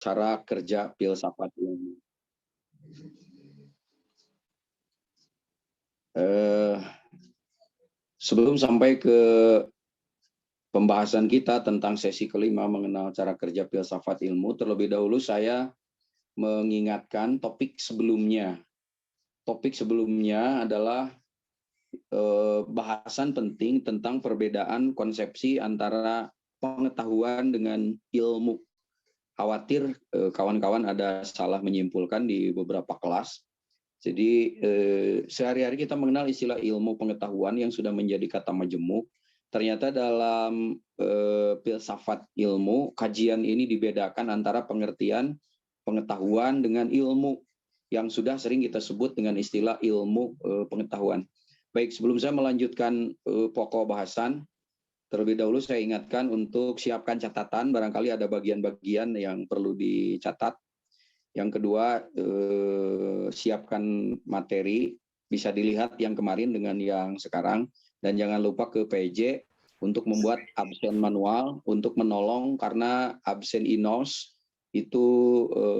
cara kerja filsafat ilmu. Sebelum sampai ke pembahasan kita tentang sesi kelima mengenal cara kerja filsafat ilmu, terlebih dahulu saya mengingatkan topik sebelumnya. Topik sebelumnya adalah bahasan penting tentang perbedaan konsepsi antara pengetahuan dengan ilmu. Khawatir kawan-kawan ada salah menyimpulkan di beberapa kelas. Jadi sehari-hari kita mengenal istilah ilmu pengetahuan yang sudah menjadi kata majemuk. Ternyata dalam filsafat ilmu, kajian ini dibedakan antara pengertian pengetahuan dengan ilmu yang sudah sering kita sebut dengan istilah ilmu pengetahuan. Baik, sebelum saya melanjutkan pokok bahasan, terlebih dahulu saya ingatkan untuk siapkan catatan, barangkali ada bagian-bagian yang perlu dicatat. Yang kedua, siapkan materi, bisa dilihat yang kemarin dengan yang sekarang, dan jangan lupa ke PJ untuk membuat absen manual, untuk menolong karena absen INOS itu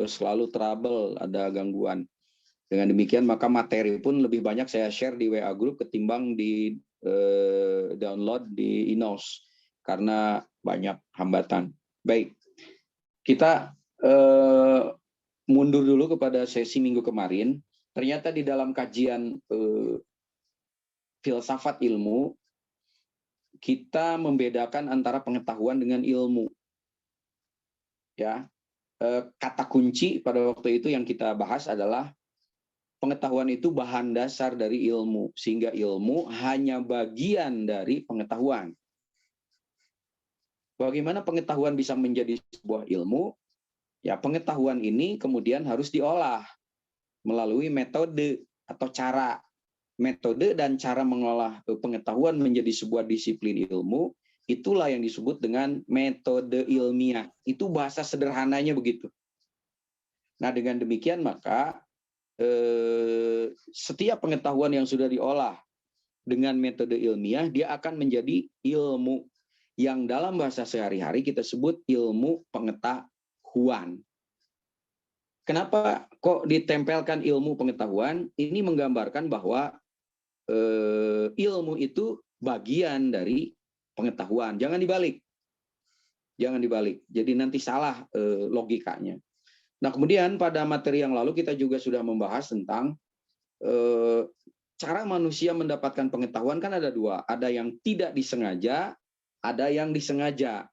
selalu trouble, ada gangguan. Dengan demikian maka materi pun lebih banyak saya share di WA Group ketimbang di download di INOS karena banyak hambatan. Baik, kita mundur dulu kepada sesi minggu kemarin. Ternyata di dalam kajian filsafat ilmu, kita membedakan antara pengetahuan dengan ilmu. Ya, kata kunci pada waktu itu yang kita bahas adalah pengetahuan itu bahan dasar dari ilmu, sehingga ilmu hanya bagian dari pengetahuan. Bagaimana pengetahuan bisa menjadi sebuah ilmu? Ya, pengetahuan ini kemudian harus diolah melalui metode atau cara. Metode dan cara mengolah pengetahuan menjadi sebuah disiplin ilmu, itulah yang disebut dengan metode ilmiah. Itu bahasa sederhananya begitu. Nah, dengan demikian maka setiap pengetahuan yang sudah diolah dengan metode ilmiah, dia akan menjadi ilmu yang dalam bahasa sehari-hari kita sebut ilmu pengetahuan. Kenapa kok ditempelkan ilmu pengetahuan? Ini menggambarkan bahwa ilmu itu bagian dari pengetahuan. Jangan dibalik. Jangan dibalik. Jadi nanti salah logikanya. Nah, kemudian pada materi yang lalu kita juga sudah membahas tentang cara manusia mendapatkan pengetahuan kan ada dua. Ada yang tidak disengaja, ada yang disengaja.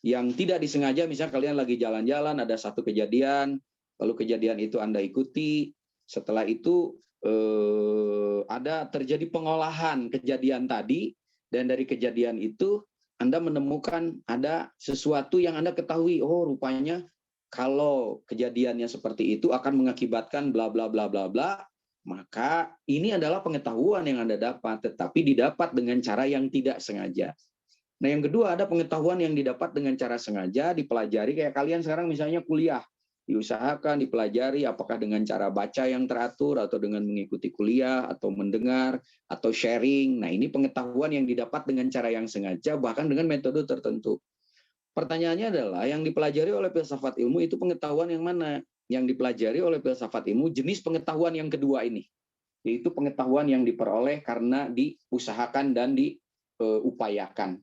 Yang tidak disengaja, misalnya kalian lagi jalan-jalan, ada satu kejadian, lalu kejadian itu Anda ikuti, setelah itu ada terjadi pengolahan kejadian tadi, dan dari kejadian itu Anda menemukan ada sesuatu yang Anda ketahui, oh rupanya kalau kejadiannya seperti itu akan mengakibatkan bla bla bla bla bla, maka ini adalah pengetahuan yang Anda dapat, tetapi didapat dengan cara yang tidak sengaja. Nah, yang kedua ada pengetahuan yang didapat dengan cara sengaja, dipelajari, kayak kalian sekarang misalnya kuliah, diusahakan, dipelajari, apakah dengan cara baca yang teratur, atau dengan mengikuti kuliah, atau mendengar, atau sharing. Nah, ini pengetahuan yang didapat dengan cara yang sengaja, bahkan dengan metode tertentu. Pertanyaannya adalah, yang dipelajari oleh filsafat ilmu itu pengetahuan yang mana? Yang dipelajari oleh filsafat ilmu, jenis pengetahuan yang kedua ini, yaitu pengetahuan yang diperoleh karena diusahakan dan diupayakan.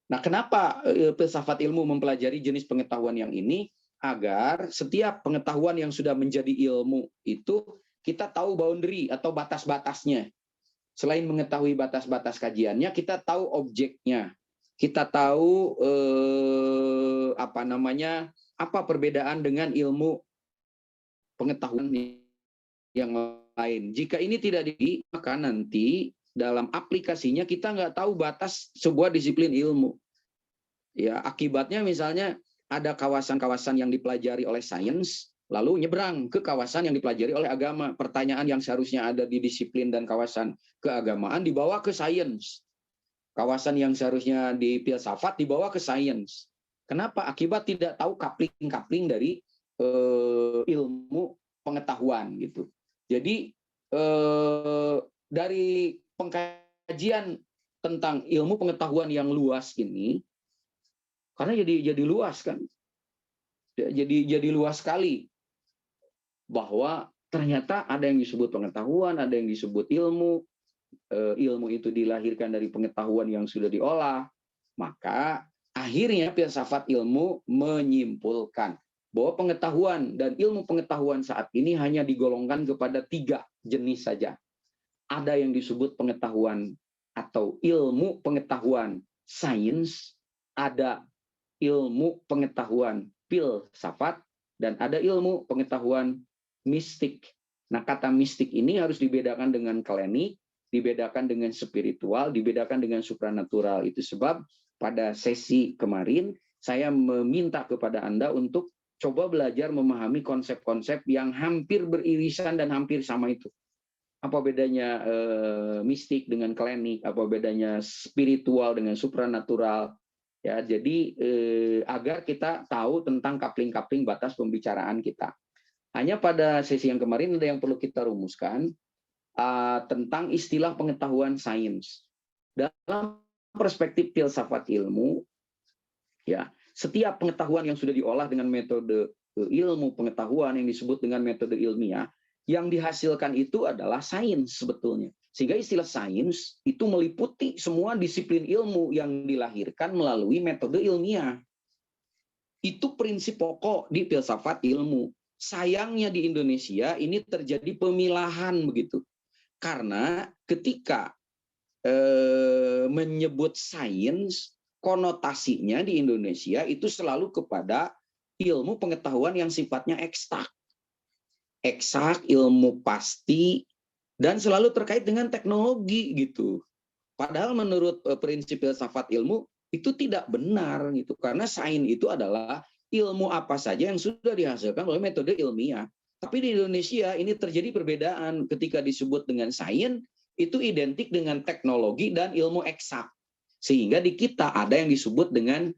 Nah, kenapa filsafat ilmu mempelajari jenis pengetahuan yang ini? Agar setiap pengetahuan yang sudah menjadi ilmu itu kita tahu boundary atau batas-batasnya. Selain mengetahui batas-batas kajiannya, kita tahu objeknya. Kita tahu apa perbedaan dengan ilmu pengetahuan yang lain. Jika ini tidak maka nanti dalam aplikasinya kita nggak tahu batas sebuah disiplin ilmu. Ya, akibatnya misalnya ada kawasan-kawasan yang dipelajari oleh sains, lalu nyebrang ke kawasan yang dipelajari oleh agama. Pertanyaan yang seharusnya ada di disiplin dan kawasan keagamaan dibawa ke sains. Kawasan yang seharusnya di filsafat dibawa ke sains. Kenapa? Akibat tidak tahu coupling-coupling dari ilmu pengetahuan gitu. Jadi dari pengkajian tentang ilmu pengetahuan yang luas ini, karena jadi luas kan. Jadi luas sekali bahwa ternyata ada yang disebut pengetahuan, ada yang disebut ilmu. Ilmu itu dilahirkan dari pengetahuan yang sudah diolah. Maka akhirnya filsafat ilmu menyimpulkan bahwa pengetahuan dan ilmu pengetahuan saat ini hanya digolongkan kepada 3 jenis saja. Ada yang disebut pengetahuan atau ilmu pengetahuan sains, ada ilmu pengetahuan filsafat, dan ada ilmu pengetahuan mistik. Nah, kata mistik ini harus dibedakan dengan klinik, dibedakan dengan spiritual, dibedakan dengan supranatural. Itu sebab pada sesi kemarin saya meminta kepada Anda untuk coba belajar memahami konsep-konsep yang hampir beririsan dan hampir sama itu. Apa bedanya mistik dengan klinik, apa bedanya spiritual dengan supranatural. Ya, jadi agar kita tahu tentang kapling-kapling batas pembicaraan kita. Hanya pada sesi yang kemarin ada yang perlu kita rumuskan tentang istilah pengetahuan sains. Dalam perspektif filsafat ilmu, ya, setiap pengetahuan yang sudah diolah dengan metode ilmu pengetahuan yang disebut dengan metode ilmiah, yang dihasilkan itu adalah sains sebetulnya. Sehingga istilah sains itu meliputi semua disiplin ilmu yang dilahirkan melalui metode ilmiah. Itu prinsip pokok di filsafat ilmu. Sayangnya di Indonesia ini terjadi pemilahan begitu. Karena ketika menyebut sains, konotasinya di Indonesia itu selalu kepada ilmu pengetahuan yang sifatnya eksak, ilmu pasti, dan selalu terkait dengan teknologi gitu. Padahal menurut prinsip filsafat ilmu itu tidak benar gitu, karena sains itu adalah ilmu apa saja yang sudah dihasilkan oleh metode ilmiah. Tapi di Indonesia ini terjadi perbedaan ketika disebut dengan sains itu identik dengan teknologi dan ilmu eksak. Sehingga di kita ada yang disebut dengan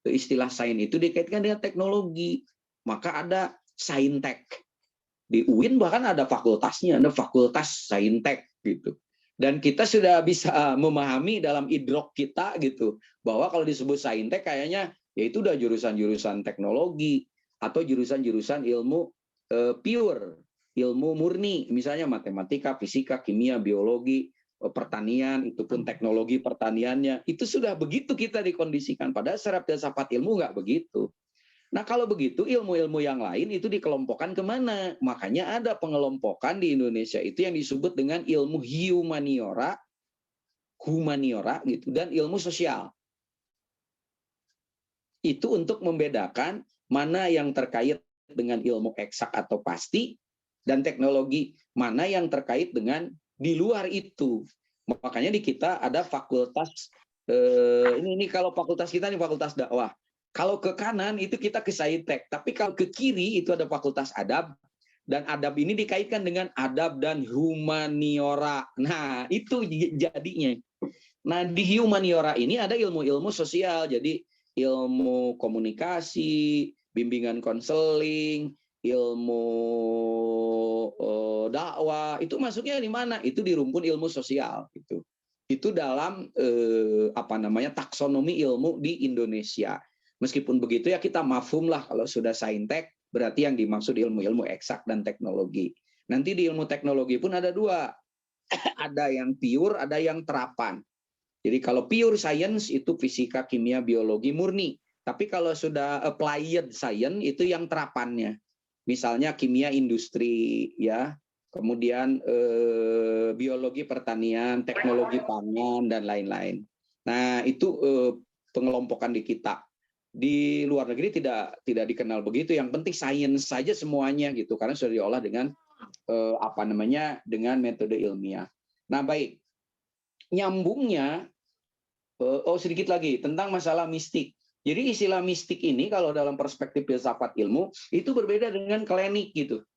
istilah sains itu dikaitkan dengan teknologi. Maka ada saintek. Di UIN bahkan ada fakultasnya, ada fakultas saintek gitu. Dan kita sudah bisa memahami dalam idrok kita gitu, bahwa kalau disebut saintek kayaknya ya itu udah jurusan-jurusan teknologi atau jurusan-jurusan ilmu pure, ilmu murni, misalnya matematika, fisika, kimia, biologi, pertanian, itu pun teknologi pertaniannya. Itu sudah begitu kita dikondisikan. Padahal secara filsafat ilmu nggak begitu. Nah, kalau begitu ilmu-ilmu yang lain itu dikelompokkan kemana? Makanya ada pengelompokan di Indonesia itu yang disebut dengan ilmu humaniora gitu, dan ilmu sosial. Itu untuk membedakan mana yang terkait dengan ilmu eksak atau pasti, dan teknologi mana yang terkait dengan di luar itu. Makanya di kita ada fakultas, ini kalau fakultas kita ini fakultas dakwah. Kalau ke kanan itu kita ke saintek, tapi kalau ke kiri itu ada fakultas adab, dan adab ini dikaitkan dengan adab dan humaniora. Nah, itu jadinya. Nah, di humaniora ini ada ilmu-ilmu sosial, jadi ilmu komunikasi, bimbingan konseling, ilmu dakwah, itu masuknya di mana? Itu di rumpun ilmu sosial gitu. Itu dalam taksonomi ilmu di Indonesia. Meskipun begitu ya kita mafhum lah kalau sudah saintek berarti yang dimaksud ilmu-ilmu eksak dan teknologi. Nanti di ilmu teknologi pun ada 2. Ada yang pure, ada yang terapan. Jadi kalau pure science itu fisika, kimia, biologi murni. Tapi kalau sudah applied science itu yang terapannya. Misalnya kimia industri ya, kemudian biologi pertanian, teknologi pangan dan lain-lain. Nah, itu pengelompokan di kita. Di luar negeri tidak dikenal begitu. Yang penting sains saja semuanya gitu, karena sudah diolah dengan dengan metode ilmiah. Nah, baik. Nyambungnya sedikit lagi tentang masalah mistik. Jadi istilah mistik ini kalau dalam perspektif filsafat ilmu itu berbeda dengan klinik gitu.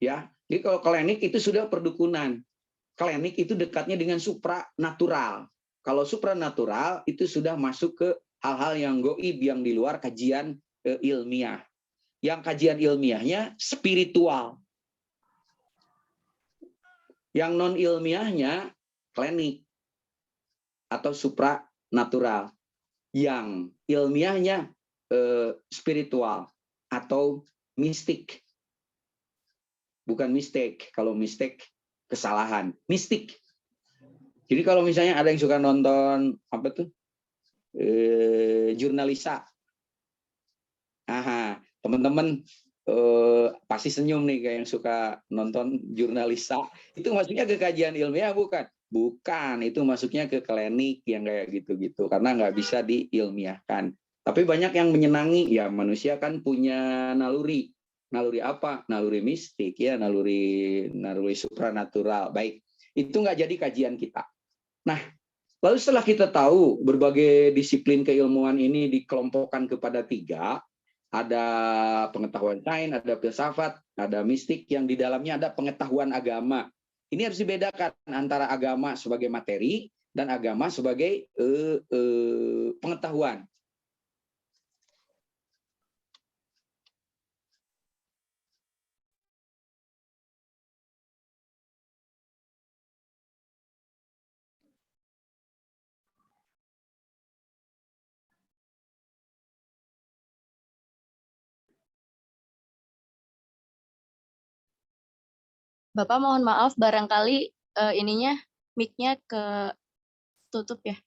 Ya. Jadi kalau klinik itu sudah perdukunan. Klinik itu dekatnya dengan supranatural. Kalau supranatural itu sudah masuk ke hal-hal yang gaib, yang di luar kajian ilmiah. Yang kajian ilmiahnya spiritual. Yang non ilmiahnya klinik atau supranatural. Yang ilmiahnya spiritual. atau mistik. Bukan mistake. Kalau mistake kesalahan. Mistik. Jadi kalau misalnya ada yang suka nonton apa tuh? Jurnalisa. Aha, teman-teman pasti senyum nih kayak yang suka nonton Jurnalisa. Itu masuknya ke kajian ilmiah bukan? Bukan, itu masuknya ke klinik yang kayak gitu-gitu karena nggak bisa diilmiahkan. Tapi banyak yang menyenangi, ya manusia kan punya naluri. Naluri apa? Naluri mistik ya, naluri supranatural. Baik, itu nggak jadi kajian kita. Nah, lalu setelah kita tahu berbagai disiplin keilmuan ini dikelompokkan kepada 3, ada pengetahuan sains, ada filsafat, ada mistik yang di dalamnya ada pengetahuan agama. Ini harus dibedakan antara agama sebagai materi dan agama sebagai pengetahuan. Bapak mohon maaf, barangkali ininya mic-nya ke tutup ya.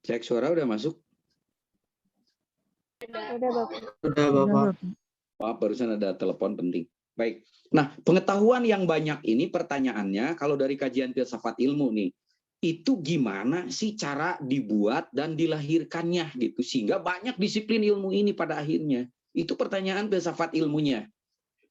Cek suara udah masuk? Udah, Bapak. Udah, Bapak. Maaf, barusan ada telepon penting. Baik. Nah, pengetahuan yang banyak ini pertanyaannya, kalau dari kajian filsafat ilmu nih, itu gimana sih cara dibuat dan dilahirkannya gitu, sehingga banyak disiplin ilmu ini pada akhirnya. Itu pertanyaan filsafat ilmunya.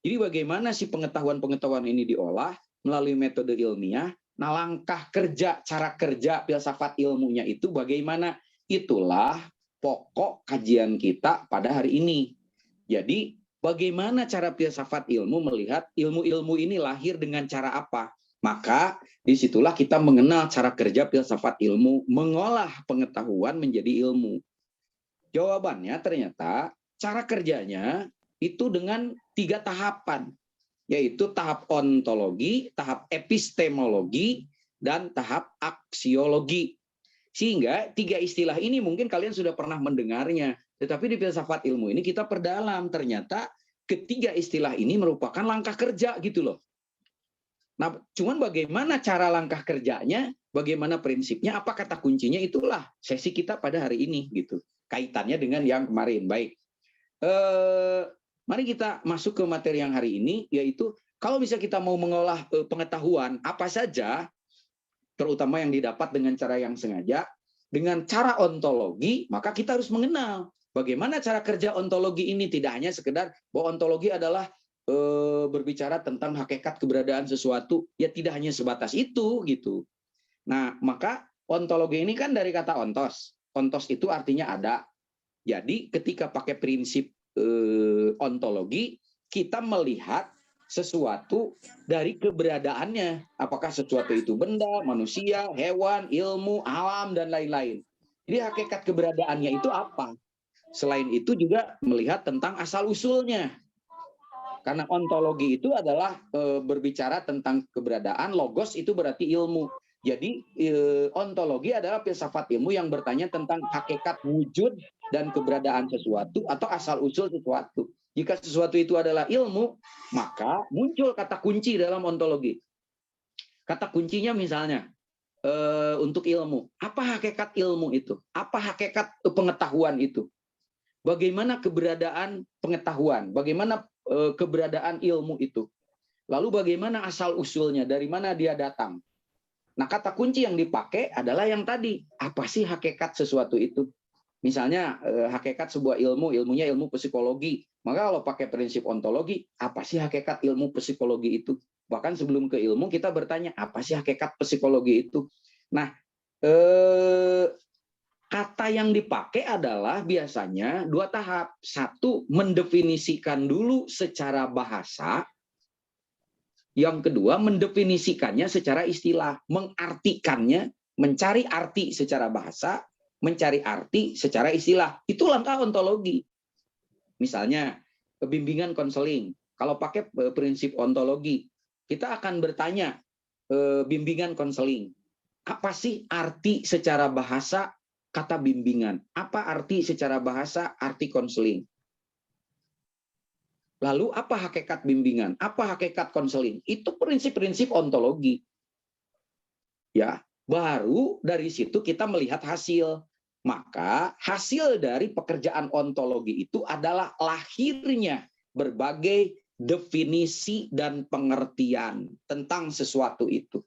Jadi bagaimana sih pengetahuan-pengetahuan ini diolah melalui metode ilmiah? Nah, langkah kerja, cara kerja filsafat ilmunya itu bagaimana? Itulah pokok kajian kita pada hari ini. Jadi, bagaimana cara filsafat ilmu melihat ilmu-ilmu ini lahir dengan cara apa? Maka disitulah kita mengenal cara kerja filsafat ilmu, mengolah pengetahuan menjadi ilmu. Jawabannya ternyata cara kerjanya itu dengan 3 tahapan, yaitu tahap ontologi, tahap epistemologi, dan tahap aksiologi. Sehingga 3 istilah ini mungkin kalian sudah pernah mendengarnya, tetapi di filsafat ilmu ini kita perdalam, ternyata ketiga istilah ini merupakan langkah kerja gitu loh. Nah, cuman bagaimana cara langkah kerjanya, bagaimana prinsipnya, apa kata kuncinya, itulah sesi kita pada hari ini gitu. Kaitannya dengan yang kemarin. Baik. Mari kita masuk ke materi yang hari ini, yaitu kalau bisa kita mau mengolah pengetahuan apa saja, terutama yang didapat dengan cara yang sengaja, dengan cara ontologi, maka kita harus mengenal bagaimana cara kerja ontologi ini. Tidak hanya sekedar bahwa ontologi adalah berbicara tentang hakikat keberadaan sesuatu, ya tidak hanya sebatas itu gitu. Nah, maka ontologi ini kan dari kata ontos. Ontos itu artinya ada. Jadi ketika pakai prinsip ontologi, kita melihat sesuatu dari keberadaannya. Apakah sesuatu itu benda, manusia, hewan, ilmu, alam, dan lain-lain. Jadi hakikat keberadaannya itu apa? Selain itu juga melihat tentang asal-usulnya. Karena ontologi itu adalah berbicara tentang keberadaan, logos itu berarti ilmu. Jadi ontologi adalah filsafat ilmu yang bertanya tentang hakikat wujud dan keberadaan sesuatu atau asal-usul sesuatu. Jika sesuatu itu adalah ilmu, maka muncul kata kunci dalam ontologi. Kata kuncinya misalnya, untuk ilmu. Apa hakikat ilmu itu? Apa hakikat pengetahuan itu? Bagaimana keberadaan pengetahuan? Bagaimana keberadaan ilmu itu? Lalu bagaimana asal-usulnya? Dari mana dia datang? Nah, kata kunci yang dipakai adalah yang tadi. Apa sih hakikat sesuatu itu? Misalnya hakikat sebuah ilmu, ilmunya ilmu psikologi. Maka kalau pakai prinsip ontologi, apa sih hakikat ilmu psikologi itu? Bahkan sebelum ke ilmu kita bertanya, apa sih hakikat psikologi itu? Nah, kata yang dipakai adalah biasanya dua tahap. Satu, mendefinisikan dulu secara bahasa. Yang kedua, mendefinisikannya secara istilah. Mengartikannya, mencari arti secara bahasa, mencari arti secara istilah. Itu langkah ontologi. Misalnya, bimbingan konseling. Kalau pakai prinsip ontologi, kita akan bertanya, bimbingan konseling. Apa sih arti secara bahasa kata bimbingan? Apa arti secara bahasa arti konseling? Lalu apa hakikat bimbingan? Apa hakikat konseling? Itu prinsip-prinsip ontologi. Ya, baru dari situ kita melihat hasil. Maka hasil dari pekerjaan ontologi itu adalah lahirnya berbagai definisi dan pengertian tentang sesuatu itu.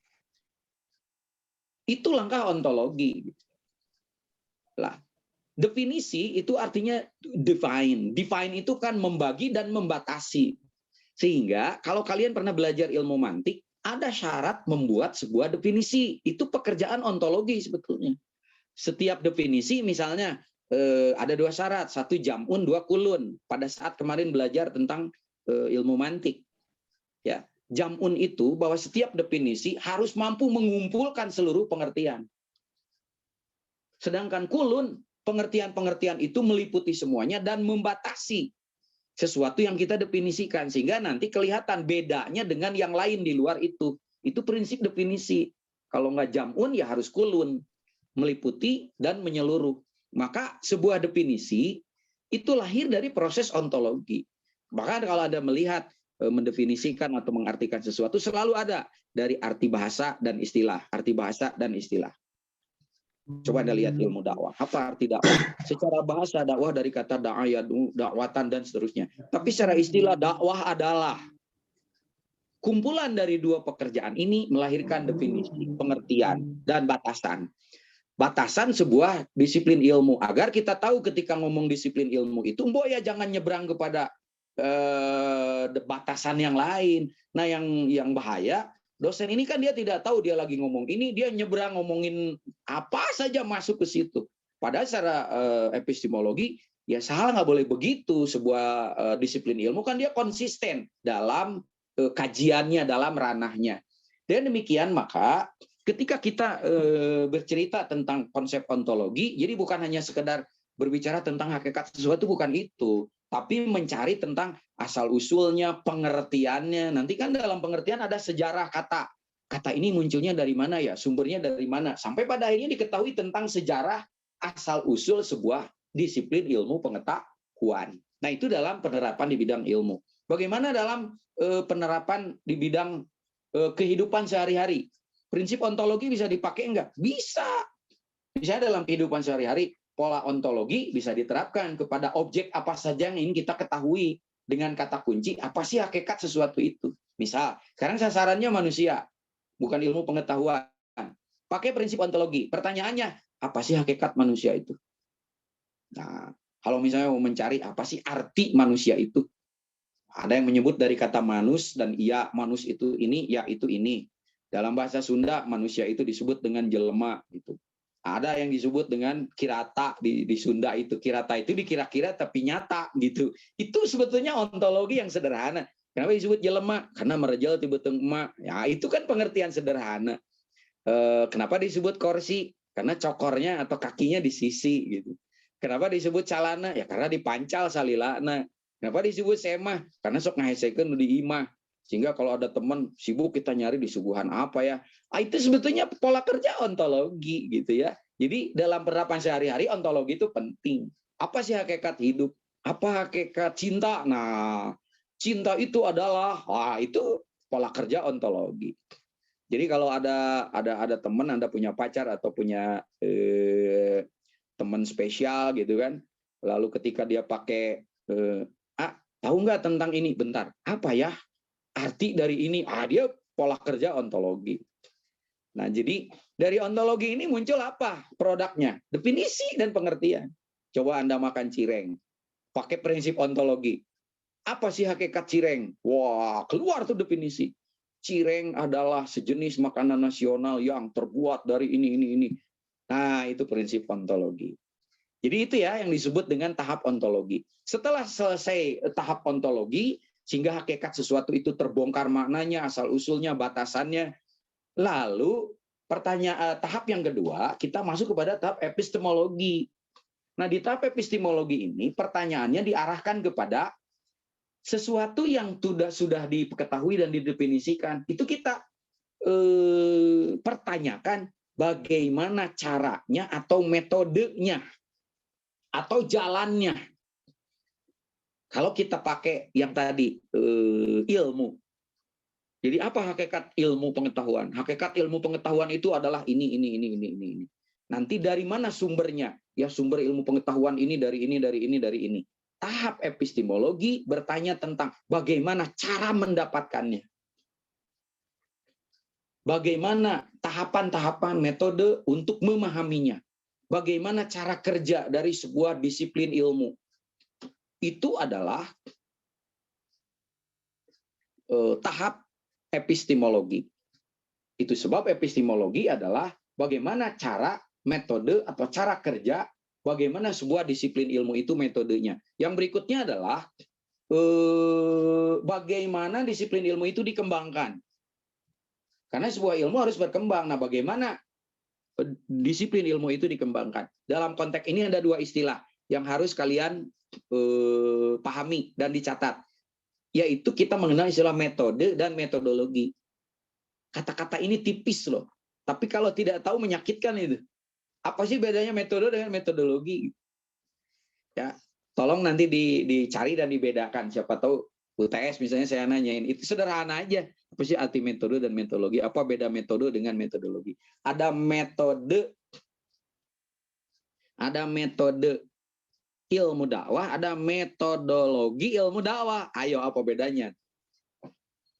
Itu langkah ontologi. Lah, definisi itu artinya define. Define itu kan membagi dan membatasi. Sehingga kalau kalian pernah belajar ilmu mantik, ada syarat membuat sebuah definisi. Itu pekerjaan ontologi sebetulnya. Setiap definisi misalnya ada dua syarat, satu jam'un, dua kulun. Pada saat kemarin belajar tentang ilmu mantik. Ya, jam'un itu bahwa setiap definisi harus mampu mengumpulkan seluruh pengertian. Sedangkan kulun, pengertian-pengertian itu meliputi semuanya dan membatasi sesuatu yang kita definisikan. Sehingga nanti kelihatan bedanya dengan yang lain di luar itu. Itu prinsip definisi. Kalau nggak jam'un, ya harus kulun. Meliputi dan menyeluruh. Maka sebuah definisi itu lahir dari proses ontologi. Bahkan kalau Anda melihat, mendefinisikan atau mengartikan sesuatu, selalu ada dari arti bahasa dan istilah. Arti bahasa dan istilah. Coba Anda lihat ilmu dakwah. Apa arti dakwah? Secara bahasa dakwah dari kata da'ayadu, dakwatan dan seterusnya. Tapi secara istilah dakwah adalah kumpulan dari dua pekerjaan ini melahirkan definisi, pengertian, dan batasan. Batasan sebuah disiplin ilmu. Agar kita tahu ketika ngomong disiplin ilmu itu, mbok ya jangan nyebrang kepada batasan yang lain. Nah, yang bahaya, dosen ini kan dia tidak tahu dia lagi ngomong ini, dia nyebrang ngomongin apa saja masuk ke situ. Padahal secara epistemologi, ya salah, nggak boleh begitu. Sebuah disiplin ilmu kan dia konsisten dalam kajiannya, dalam ranahnya. Dan demikian maka ketika kita bercerita tentang konsep ontologi, jadi bukan hanya sekedar berbicara tentang hakikat sesuatu, bukan itu. Tapi mencari tentang asal-usulnya, pengertiannya. Nanti kan dalam pengertian ada sejarah kata. Kata ini munculnya dari mana ya? Sumbernya dari mana? Sampai pada akhirnya diketahui tentang sejarah asal-usul sebuah disiplin ilmu pengetahuan. Nah, itu dalam penerapan di bidang ilmu. Bagaimana dalam penerapan di bidang kehidupan sehari-hari? Prinsip ontologi bisa dipakai enggak? Bisa. Bisa dalam kehidupan sehari-hari. Pola ontologi bisa diterapkan kepada objek apa saja yang ingin kita ketahui dengan kata kunci, apa sih hakikat sesuatu itu. Misal, sekarang sasarannya manusia, bukan ilmu pengetahuan. Pakai prinsip ontologi. Pertanyaannya, apa sih hakikat manusia itu? Nah, kalau misalnya mau mencari apa sih arti manusia itu, ada yang menyebut dari kata manus dan iya, manus itu ini, ya itu ini. Dalam bahasa Sunda, manusia itu disebut dengan jelema gitu. Ada yang disebut dengan kirata di Sunda itu. Kirata itu dikira-kira tapi nyata gitu. Itu sebetulnya ontologi yang sederhana. Kenapa disebut jelema? Karena merejal tiba-tiba emak. Ya, itu kan pengertian sederhana. Kenapa disebut kursi? Karena cokornya atau kakinya di sisi gitu. Kenapa disebut calana? Ya karena dipancal salilana. Kenapa disebut semah? Karena sok ngahesekeun di imah. Sehingga kalau ada teman sibuk kita nyari di suguhan apa ya. Itu sebetulnya pola kerja ontologi gitu ya. Jadi dalam penerapan sehari-hari ontologi itu penting. Apa sih hakikat hidup? Apa hakikat cinta? Nah, cinta itu adalah, itu pola kerja ontologi. Jadi kalau ada teman, Anda punya pacar atau punya teman spesial gitu kan. Lalu ketika dia pakai tahu nggak tentang ini? Bentar, apa ya arti dari ini? Dia pola kerja ontologi. Nah, jadi dari ontologi ini muncul apa produknya? Definisi dan pengertian. Coba Anda makan cireng, pakai prinsip ontologi. Apa sih hakikat cireng? Wah, keluar tuh definisi. cireng adalah sejenis makanan nasional yang terbuat dari ini. Nah, itu prinsip ontologi. Jadi itu ya yang disebut dengan tahap ontologi. Setelah selesai tahap ontologi, sehingga hakikat sesuatu itu terbongkar maknanya, asal-usulnya, batasannya. Lalu tahap yang kedua, kita masuk kepada tahap epistemologi. Nah, di tahap epistemologi ini, pertanyaannya diarahkan kepada sesuatu yang sudah diketahui dan didefinisikan. Itu kita pertanyakan bagaimana caranya atau metodenya atau jalannya. Kalau kita pakai yang tadi ilmu. Jadi apa hakikat ilmu pengetahuan? Hakikat ilmu pengetahuan itu adalah ini. Nanti dari mana sumbernya? Ya, sumber ilmu pengetahuan ini dari ini. Tahap epistemologi bertanya tentang bagaimana cara mendapatkannya. Bagaimana tahapan-tahapan metode untuk memahaminya. Bagaimana cara kerja dari sebuah disiplin ilmu. Itu adalah tahap epistemologi. Itu sebab epistemologi adalah bagaimana cara, metode, atau cara kerja, bagaimana sebuah disiplin ilmu itu metodenya. Yang berikutnya adalah bagaimana disiplin ilmu itu dikembangkan. Karena sebuah ilmu harus berkembang. Nah, bagaimana disiplin ilmu itu dikembangkan? Dalam konteks ini ada dua istilah yang harus kalian pahami dan dicatat. Yaitu kita mengenal istilah metode dan metodologi. Kata-kata ini tipis loh. Tapi kalau tidak tahu menyakitkan itu. Apa sih bedanya metode dengan metodologi? Ya, tolong nanti dicari dan dibedakan. Siapa tahu UTS misalnya saya nanyain. Itu sederhana aja. Apa sih arti metode dan metodologi? Apa beda metode dengan metodologi? Ada metode ilmu dakwah, ada metodologi ilmu dakwah. Ayo, apa bedanya?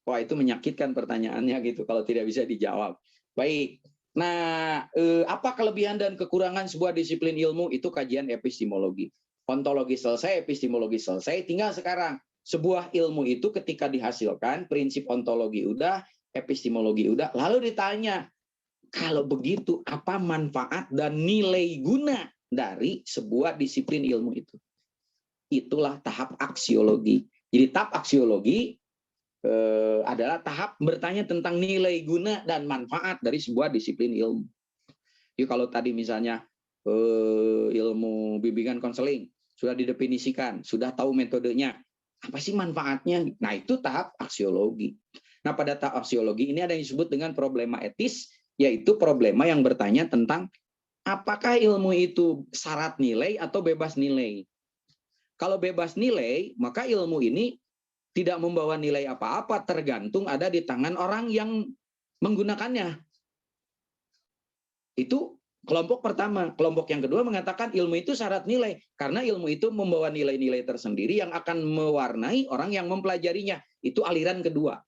Wah, itu menyakitkan pertanyaannya gitu kalau tidak bisa dijawab. Baik. Nah, apa kelebihan dan kekurangan sebuah disiplin ilmu? Itu kajian epistemologi. Ontologi selesai, epistemologi selesai. Tinggal sekarang sebuah ilmu itu ketika dihasilkan, prinsip ontologi udah, epistemologi udah, lalu ditanya, kalau begitu apa manfaat dan nilai guna dari sebuah disiplin ilmu itu? Itulah tahap aksiologi. Jadi tahap aksiologi adalah tahap bertanya tentang nilai guna dan manfaat dari sebuah disiplin ilmu. Jadi kalau tadi misalnya ilmu bimbingan konseling sudah didefinisikan, sudah tahu metodenya, apa sih manfaatnya? Nah, itu tahap aksiologi. Nah, pada tahap aksiologi ini ada yang disebut dengan problema etis, yaitu problema yang bertanya tentang apakah ilmu itu syarat nilai atau bebas nilai. Kalau bebas nilai, maka ilmu ini tidak membawa nilai apa-apa, tergantung ada di tangan orang yang menggunakannya. Itu kelompok pertama. Kelompok yang kedua mengatakan ilmu itu syarat nilai, karena ilmu itu membawa nilai-nilai tersendiri yang akan mewarnai orang yang mempelajarinya. Itu aliran kedua.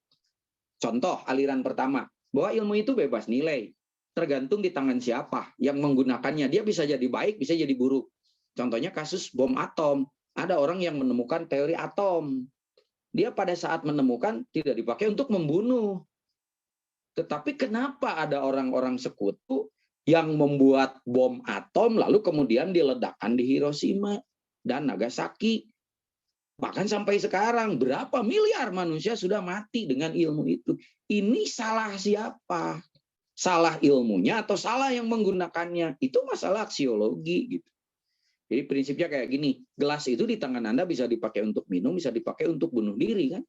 Contoh aliran pertama, bahwa ilmu itu bebas nilai, tergantung di tangan siapa yang menggunakannya. Dia bisa jadi baik, bisa jadi buruk. Contohnya kasus bom atom. Ada orang yang menemukan teori atom. Dia pada saat menemukan tidak dipakai untuk membunuh. Tetapi kenapa ada orang-orang sekutu yang membuat bom atom lalu kemudian diledakkan di Hiroshima dan Nagasaki? Bahkan sampai sekarang berapa miliar manusia sudah mati dengan ilmu itu. Ini salah siapa? Salah ilmunya atau salah yang menggunakannya? Itu masalah aksiologi gitu. Jadi prinsipnya kayak gini, gelas itu di tangan Anda bisa dipakai untuk minum, bisa dipakai untuk bunuh diri kan?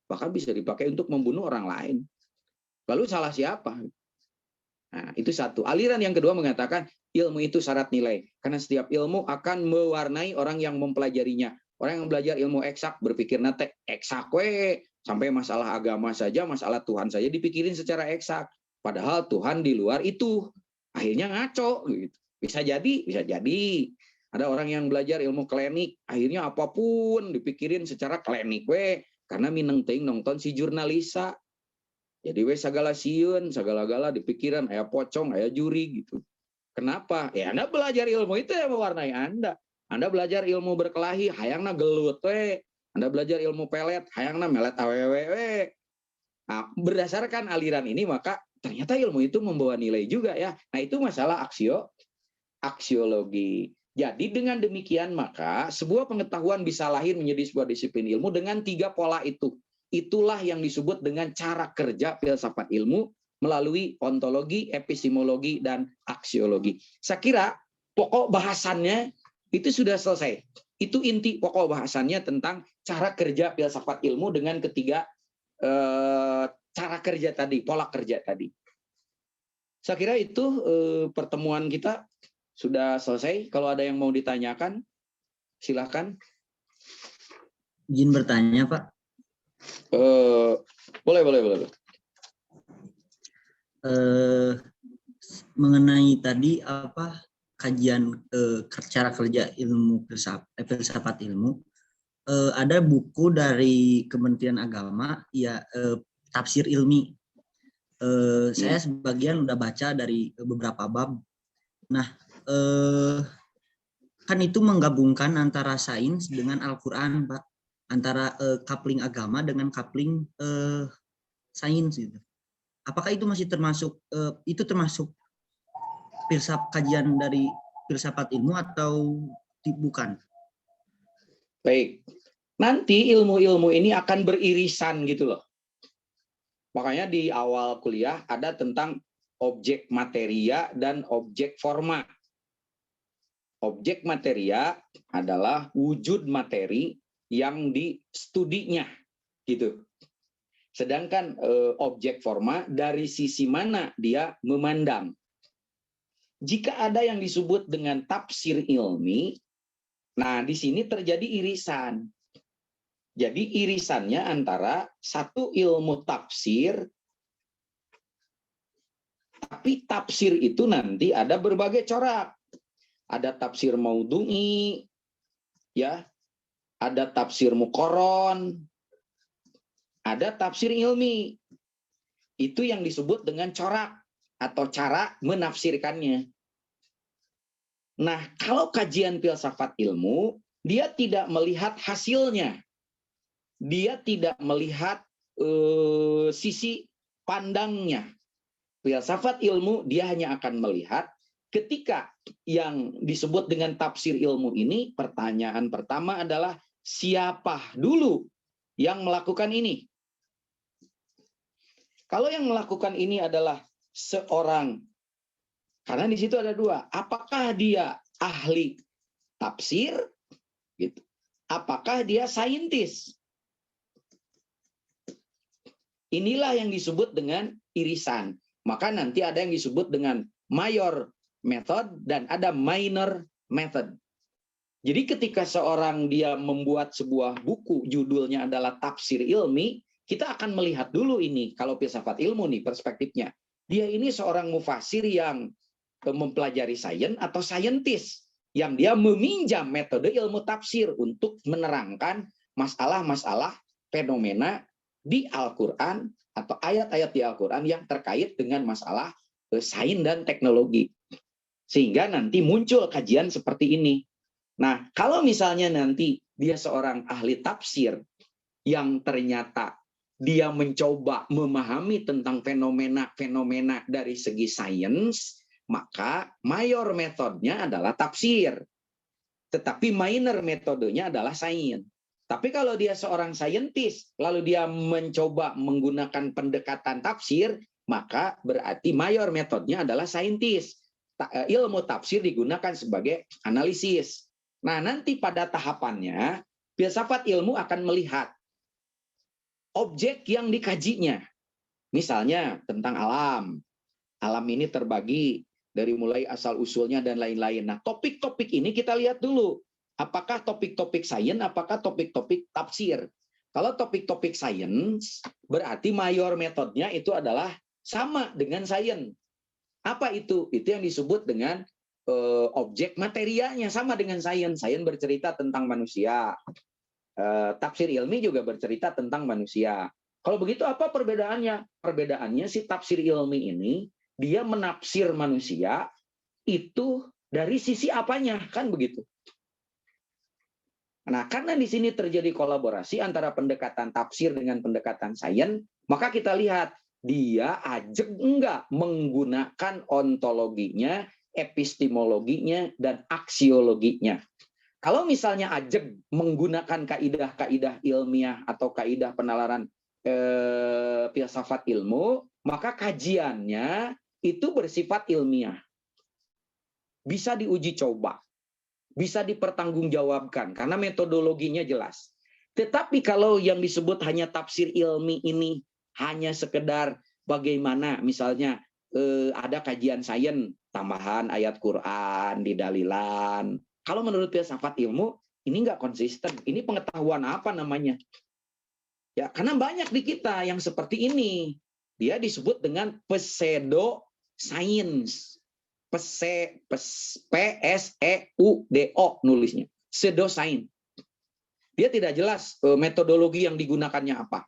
Bahkan bisa dipakai untuk membunuh orang lain. Lalu salah siapa? Nah, itu satu. Aliran yang kedua mengatakan ilmu itu syarat nilai. Karena setiap ilmu akan mewarnai orang yang mempelajarinya. Orang yang belajar ilmu eksak berpikir nate eksak sampai masalah agama saja, masalah Tuhan saja dipikirin secara eksak. Padahal Tuhan di luar itu. Akhirnya ngaco gitu. Bisa jadi. Ada orang yang belajar ilmu klinik, akhirnya apapun dipikirin secara klinik karena mineng ting nonton si jurnalisa. Jadi segala siun, segala-gala dipikiran aya pocong, aya juri gitu. Kenapa? Ya Anda belajar ilmu itu yang mewarnai Anda. Anda belajar ilmu berkelahi, hayangna gelut Anda belajar ilmu pelet, hayangna melet awewe Nah, berdasarkan aliran ini maka ternyata ilmu itu membawa nilai juga ya. Nah, itu masalah aksiologi. Jadi dengan demikian maka sebuah pengetahuan bisa lahir menjadi sebuah disiplin ilmu dengan 3 pola itu. Itulah yang disebut dengan cara kerja filsafat ilmu melalui ontologi, epistemologi, dan aksiologi. Saya kira pokok bahasannya itu sudah selesai. Itu inti pokok bahasannya tentang cara kerja filsafat ilmu dengan ketiga cara kerja tadi, pola kerja tadi. Saya kira itu pertemuan kita sudah selesai. Kalau ada yang mau ditanyakan, silakan. Izin bertanya, Pak. Boleh. Mengenai tadi apa kajian cara kerja ilmu filsafat ilmu, ada buku dari Kementerian Agama ya, tafsir ilmi. Saya sebagian udah baca dari beberapa bab. Nah, kan itu menggabungkan antara sains dengan Al-Quran, Pak, antara coupling agama dengan coupling sains gitu. Apakah itu masih termasuk kajian dari filsafat ilmu atau bukan? Baik. Nanti ilmu-ilmu ini akan beririsan gitu loh. Makanya di awal kuliah ada tentang objek materia dan objek forma. Objek materia adalah wujud materi yang distudinya gitu. Sedangkan objek forma dari sisi mana dia memandang. Jika ada yang disebut dengan tafsir ilmi, nah di sini terjadi irisan. Jadi irisannya antara satu ilmu tafsir, tapi tafsir itu nanti ada berbagai corak. Ada tafsir maudhu'i, ya, ada tafsir muqarron, ada tafsir ilmi. Itu yang disebut dengan corak atau cara menafsirkannya. Nah, kalau kajian filsafat ilmu, dia tidak melihat hasilnya. Dia tidak melihat sisi pandangnya. Filsafat ilmu, dia hanya akan melihat ketika yang disebut dengan tafsir ilmu ini, pertanyaan pertama adalah siapa dulu yang melakukan ini? Kalau yang melakukan ini adalah seorang, karena di situ ada dua, apakah dia ahli tafsir, gitu, apakah dia saintis? Inilah yang disebut dengan irisan. Maka nanti ada yang disebut dengan major method dan ada minor method. Jadi ketika seorang dia membuat sebuah buku, judulnya adalah tafsir ilmi, kita akan melihat dulu ini, kalau filsafat ilmu nih perspektifnya. Dia ini seorang mufasir yang mempelajari sains atau saintis, yang dia meminjam metode ilmu tafsir untuk menerangkan masalah-masalah fenomena di Al-Quran atau ayat-ayat di Al-Quran yang terkait dengan masalah sains dan teknologi. Sehingga nanti muncul kajian seperti ini. Nah, kalau misalnya nanti dia seorang ahli tafsir yang ternyata dia mencoba memahami tentang fenomena-fenomena dari segi sains, maka major metodenya adalah tafsir. Tetapi minor metodenya adalah sains. Tapi kalau dia seorang saintis, lalu dia mencoba menggunakan pendekatan tafsir, maka berarti major metodenya adalah saintis. Ilmu tafsir digunakan sebagai analisis. Nah, nanti pada tahapannya, filsafat ilmu akan melihat objek yang dikajinya. Misalnya tentang alam. Alam ini terbagi dari mulai asal-usulnya dan lain-lain. Nah, topik-topik ini kita lihat dulu. Apakah topik-topik sains, apakah topik-topik tafsir. Kalau topik-topik sains, berarti major metodenya itu adalah sama dengan sains. Apa itu? Itu yang disebut dengan objek materianya, sama dengan sains. Sains bercerita tentang manusia. Tafsir ilmi juga bercerita tentang manusia. Kalau begitu apa perbedaannya? Perbedaannya si tafsir ilmi ini, dia menafsir manusia itu dari sisi apanya, kan begitu. Nah, karena di sini terjadi kolaborasi antara pendekatan tafsir dengan pendekatan sains, maka kita lihat dia ajak enggak menggunakan ontologinya, epistemologinya, dan aksiologinya. Kalau misalnya ajak menggunakan kaidah-kaidah ilmiah atau kaidah penalaran filsafat ilmu, maka kajiannya itu bersifat ilmiah. Bisa diuji coba, bisa dipertanggungjawabkan karena metodologinya jelas. Tetapi kalau yang disebut hanya tafsir ilmi ini hanya sekedar bagaimana misalnya ada kajian sains tambahan ayat Quran di dalilan. Kalau menurut filsafat ilmu ini nggak konsisten. Ini pengetahuan apa namanya? Ya, karena banyak di kita yang seperti ini. Dia disebut dengan pseudo science. PSEUDO nulisnya. Pseudoscience. Dia tidak jelas metodologi yang digunakannya apa.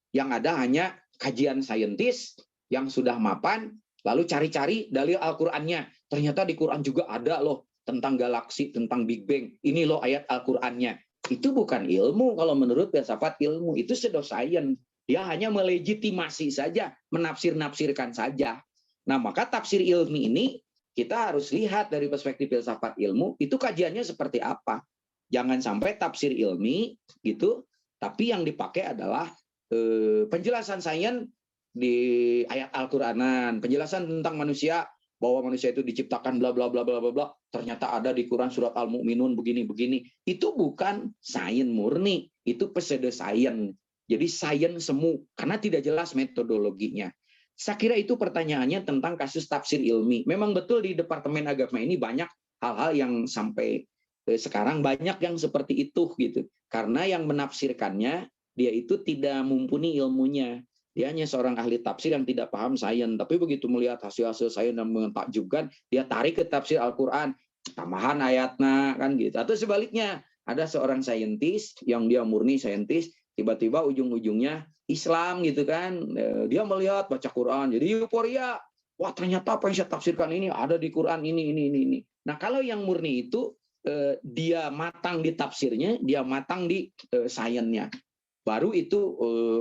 Yang ada hanya kajian saintis yang sudah mapan, lalu cari-cari dalil Al-Qur'annya. Ternyata di Quran juga ada loh tentang galaksi, tentang Big Bang. Ini loh ayat Al-Qur'annya. Itu bukan ilmu kalau menurut filsafat ilmu. Itu pseudoscience. Dia hanya melegitimasi saja, menafsir-nafsirkan saja. Nah, maka tafsir ilmi ini kita harus lihat dari perspektif filsafat ilmu, itu kajiannya seperti apa. Jangan sampai tafsir ilmi gitu, tapi yang dipakai adalah penjelasan sains di ayat Al-Qur'anan, penjelasan tentang manusia bahwa manusia itu diciptakan bla bla bla bla bla bla, ternyata ada di Quran surat Al-Mu'minun begini-begini. Itu bukan sains murni, itu pseudoscience. Jadi sains semu karena tidak jelas metodologinya. Saya kira itu pertanyaannya tentang kasus tafsir ilmi. Memang betul di Departemen Agama ini banyak hal-hal yang sampai sekarang banyak yang seperti itu gitu. Karena yang menafsirkannya dia itu tidak mumpuni ilmunya. Dia hanya seorang ahli tafsir yang tidak paham sains. Tapi begitu melihat hasil-hasil sains dan mentakjubkan, dia tarik ke tafsir Al-Quran, tambahan ayatnya kan gitu. Atau sebaliknya, ada seorang saintis yang dia murni saintis, tiba-tiba ujung-ujungnya Islam gitu kan, dia melihat baca Quran jadi euforia, wah ternyata apa yang saya tafsirkan ini ada di Quran ini. Nah kalau yang murni itu dia matang di tafsirnya, dia matang di sainsnya, baru itu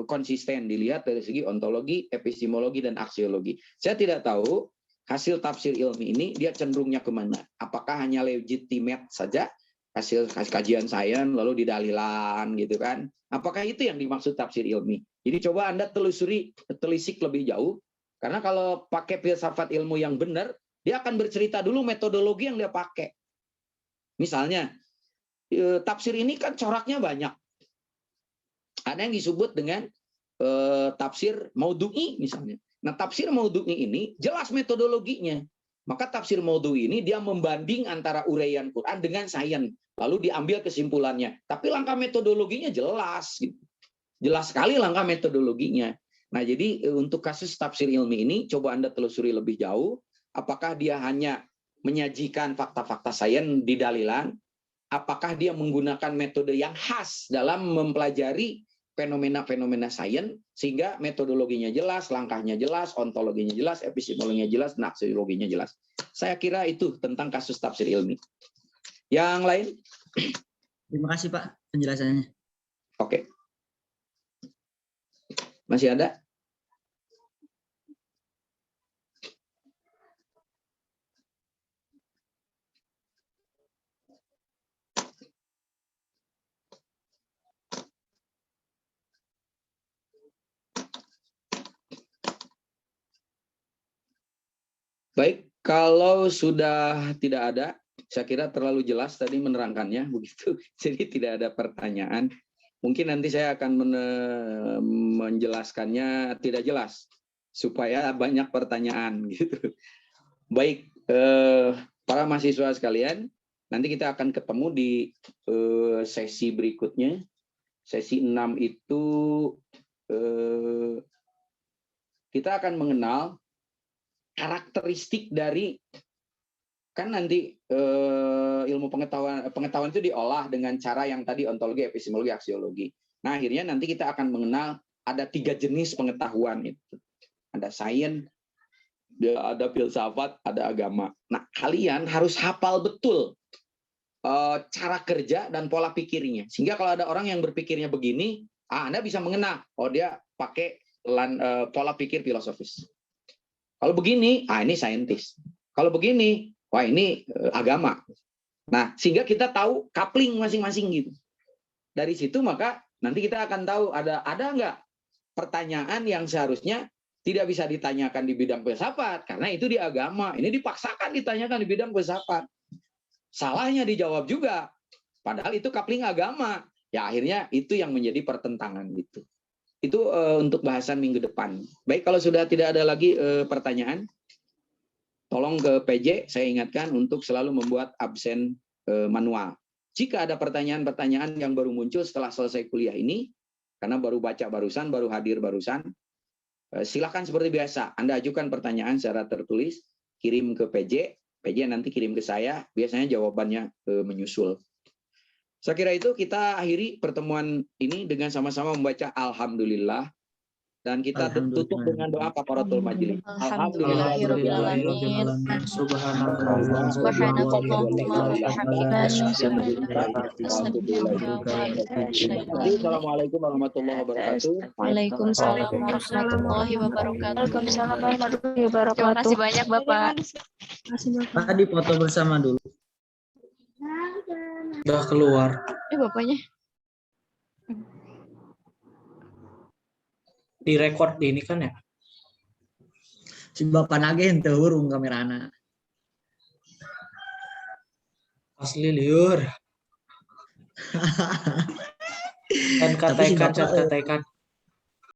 konsisten dilihat dari segi ontologi, epistemologi, dan aksiologi. Saya tidak tahu hasil tafsir ilmi ini dia cenderungnya kemana, apakah hanya legitimate saja hasil kajian sains lalu didalilan gitu kan, apakah itu yang dimaksud tafsir ilmi. Jadi coba Anda telisik lebih jauh, karena kalau pakai filsafat ilmu yang benar, dia akan bercerita dulu metodologi yang dia pakai. Misalnya, tafsir ini kan coraknya banyak. Ada yang disebut dengan tafsir maudhu'i misalnya. Nah, tafsir maudhu'i ini jelas metodologinya. Maka tafsir maudhu'i ini dia membanding antara uraian Quran dengan sains, lalu diambil kesimpulannya. Tapi langkah metodologinya jelas gitu. Jelas sekali langkah metodologinya. Nah, jadi untuk kasus tafsir ilmi ini, coba Anda telusuri lebih jauh. Apakah dia hanya menyajikan fakta-fakta sains di dalilan? Apakah dia menggunakan metode yang khas dalam mempelajari fenomena-fenomena sains, sehingga metodologinya jelas, langkahnya jelas, ontologinya jelas, epistemologinya jelas, dan aksiologinya jelas. Saya kira itu tentang kasus tafsir ilmi. Yang lain? Terima kasih Pak penjelasannya. Oke. Masih ada? Baik, kalau sudah tidak ada, saya kira terlalu jelas tadi menerangkannya begitu. Jadi tidak ada pertanyaan. Mungkin nanti saya akan menjelaskannya tidak jelas supaya banyak pertanyaan gitu. Baik, para mahasiswa sekalian, nanti kita akan ketemu di sesi berikutnya. Sesi 6 itu kita akan mengenal karakteristik dari, kan nanti ilmu pengetahuan itu diolah dengan cara yang tadi ontologi, epistemologi, aksiologi. Nah, akhirnya nanti kita akan mengenal ada 3 jenis pengetahuan itu. Ada sains, ada filsafat, ada agama. Nah, kalian harus hafal betul cara kerja dan pola pikirnya. Sehingga kalau ada orang yang berpikirnya begini, Anda bisa mengenal, oh dia pakai pola pikir filosofis. Kalau begini, ini saintis. Kalau begini, wah ini agama. Nah, sehingga kita tahu coupling masing-masing gitu. Dari situ maka nanti kita akan tahu ada nggak pertanyaan yang seharusnya tidak bisa ditanyakan di bidang filsafat karena itu di agama. Ini dipaksakan ditanyakan di bidang filsafat. Salahnya dijawab juga. Padahal itu coupling agama. Ya akhirnya itu yang menjadi pertentangan gitu. Itu untuk bahasan minggu depan. Baik, kalau sudah tidak ada lagi pertanyaan, tolong ke PJ saya ingatkan untuk selalu membuat absen manual. Jika ada pertanyaan-pertanyaan yang baru muncul setelah selesai kuliah ini, karena baru baca barusan, baru hadir barusan, silakan seperti biasa. Anda ajukan pertanyaan secara tertulis, kirim ke PJ, PJ nanti kirim ke saya, biasanya jawabannya menyusul. Saya kira itu kita akhiri pertemuan ini dengan sama-sama membaca Alhamdulillah. Dan kita tutup dengan doa kafaratul majelis. Alhamdulillahirobbilalamin. Assalamualaikum warahmatullahi wabarakatuh. Waalaikumsalam warahmatullahi wabarakatuh. Terima kasih banyak Bapak. Tadi foto bersama dulu. Udah keluar. Bapaknya. Direkord di ini kan ya? Si bapak nage henteu hurung kamerana. Asli liur. Kan Tapi si katakan, bapak, katakan.